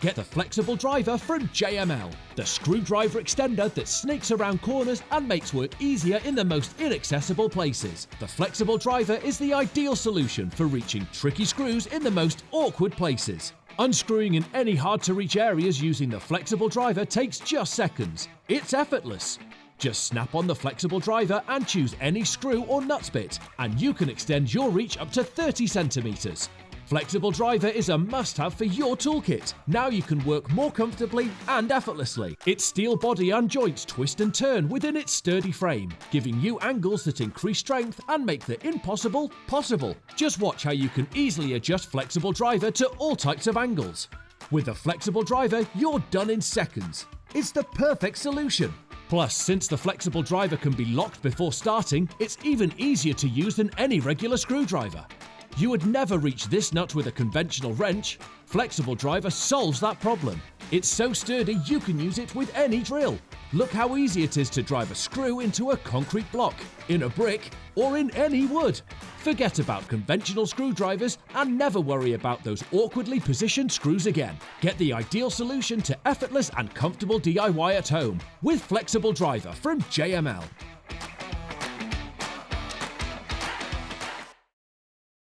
Get the Flexible Driver from JML, the screwdriver extender that sneaks around corners and makes work easier in the most inaccessible places. The Flexible Driver is the ideal solution for reaching tricky screws in the most awkward places. Unscrewing in any hard-to-reach areas using the Flexible Driver takes just seconds. It's effortless. Just snap on the Flexible Driver and choose any screw or nuts bit, and you can extend your reach up to 30 centimeters. Flexible Driver is a must-have for your toolkit. Now you can work more comfortably and effortlessly. Its steel body and joints twist and turn within its sturdy frame, giving you angles that increase strength and make the impossible possible. Just watch how you can easily adjust Flexible Driver to all types of angles. With the Flexible Driver, you're done in seconds. It's the perfect solution. Plus, since the Flexible Driver can be locked before starting, it's even easier to use than any regular screwdriver. You would never reach this nut with a conventional wrench. Flexible Driver solves that problem. It's so sturdy you can use it with any drill. Look how easy it is to drive a screw into a concrete block, in a brick, or in any wood. Forget about conventional screwdrivers and never worry about those awkwardly positioned screws again. Get the ideal solution to effortless and comfortable DIY at home with Flexible Driver from JML.